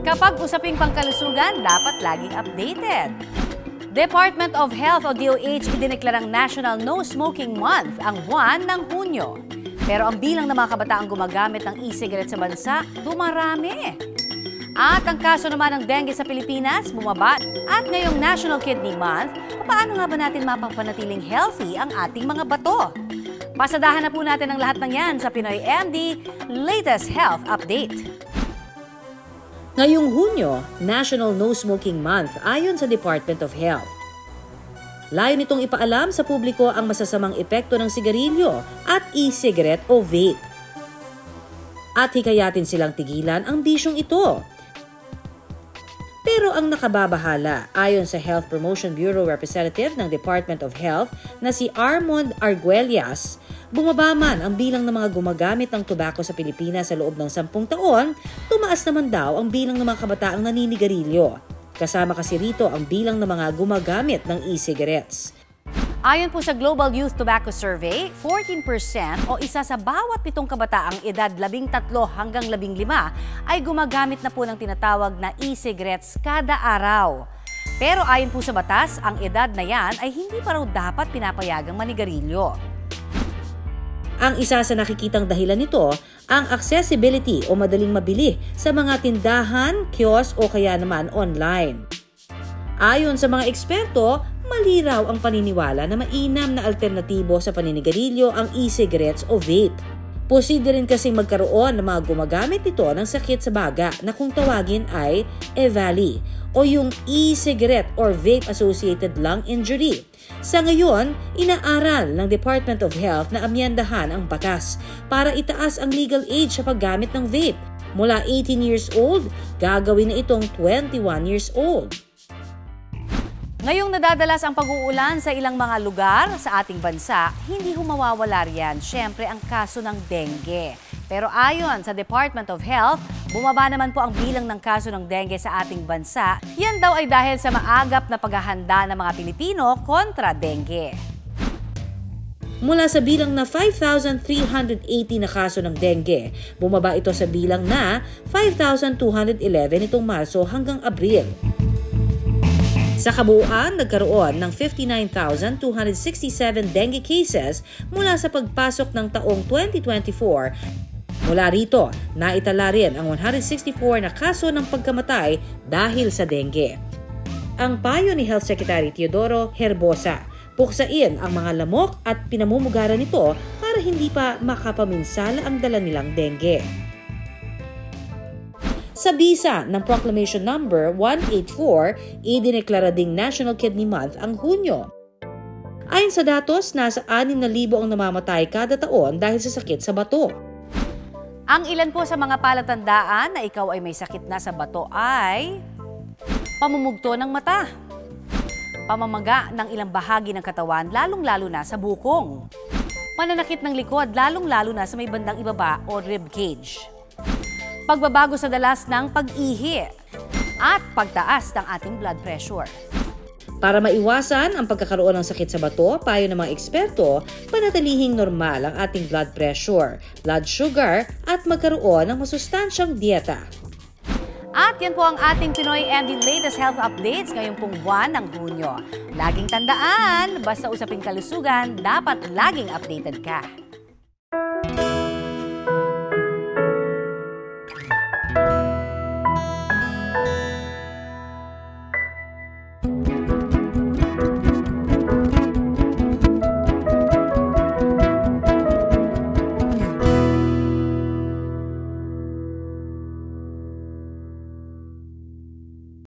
Kapag usaping pangkalusugan, dapat laging updated. Department of Health o DOH idineklarang National No Smoking Month ang buwan ng Hunyo. Pero ang bilang ng mga kabataang gumagamit ng e-cigarette sa bansa, dumarami. At ang kaso naman ng dengue sa Pilipinas, bumaba. At ngayong National Kidney Month, paano nga ba natin mapapanatiling healthy ang ating mga bato? Pasadahan na po natin ang lahat ng yan sa Pinoy MD Latest Health Update. Ngayong Hunyo, National No Smoking Month ayon sa Department of Health. Layo nitong ipaalam sa publiko ang masasamang epekto ng sigarilyo at e-cigarette o vape. At hikayatin silang tigilan ang bisyong ito. Pero ang nakababahala, ayon sa Health Promotion Bureau Representative ng Department of Health na si Armond Arguellas, bumaba man ang bilang ng mga gumagamit ng tobacco sa Pilipinas sa loob ng 10 taon, tumaas naman daw ang bilang ng mga kabataang naninigarilyo. Kasama kasi rito ang bilang ng mga gumagamit ng e-cigarettes. Ayon po sa Global Youth Tobacco Survey, 14% o isa sa bawat 7 kabataang edad 13 hanggang 15 ay gumagamit na po ng tinatawag na e-cigarettes kada araw. Pero ayon po sa batas, ang edad na yan ay hindi pa raw dapat pinapayagang manigarilyo. Ang isa sa nakikitang dahilan nito, ang accessibility o madaling mabili sa mga tindahan, kiosk o kaya naman online. Ayon sa mga eksperto, mali raw ang paniniwala na mainam na alternatibo sa paninigarilyo ang e-cigarettes o vape. Posible rin kasing magkaroon ng mga gumagamit nito ng sakit sa baga na kung tawagin ay EVALI o yung e-cigarette or vape-associated lung injury. Sa ngayon, inaaral ng Department of Health na amyendahan ang batas para itaas ang legal age sa paggamit ng vape. Mula 18 years old, gagawin na itong 21 years old. Ngayong nadadalas ang pag-uulan sa ilang mga lugar sa ating bansa, hindi humawawala riyan siyempre ang kaso ng dengue. Pero ayon sa Department of Health, bumaba naman po ang bilang ng kaso ng dengue sa ating bansa. Yan daw ay dahil sa maagap na paghahanda ng mga Pilipino kontra dengue. Mula sa bilang na 5,380 na kaso ng dengue, bumaba ito sa bilang na 5,211 itong Marso hanggang Abril. Sa kabuuan, nagkaroon ng 59,267 dengue cases mula sa pagpasok ng taong 2024. Mula rito, naitala rin ang 164 na kaso ng pagkamatay dahil sa dengue. Ang payo ni Health Secretary Teodoro Herbosa, puksain ang mga lamok at pinamumugaran nito para hindi pa makapaminsala ang dala nilang dengue. Sa bisa ng Proclamation Number 184, idineklara ding National Kidney Month ang Hunyo. Ayon sa datos, nasa 6,000 ang namamatay kada taon dahil sa sakit sa bato. Ang ilan po sa mga palatandaan na ikaw ay may sakit na sa bato ay pamumugto ng mata, pamamaga ng ilang bahagi ng katawan lalong-lalo na sa bukong, pananakit ng likod lalong-lalo na sa may bandang ibaba o rib cage, pagbabago sa dalas ng pag-ihi, at pagtaas ng ating blood pressure. Para maiwasan ang pagkakaroon ng sakit sa bato, payo ng mga eksperto, panatilihing normal ang ating blood pressure, blood sugar, at magkaroon ng masustansyang dieta. At yan po ang ating Pinoy MD Latest Health Updates ngayong pong buwan ng Hunyo. Laging tandaan, basta usaping kalusugan, dapat laging updated ka.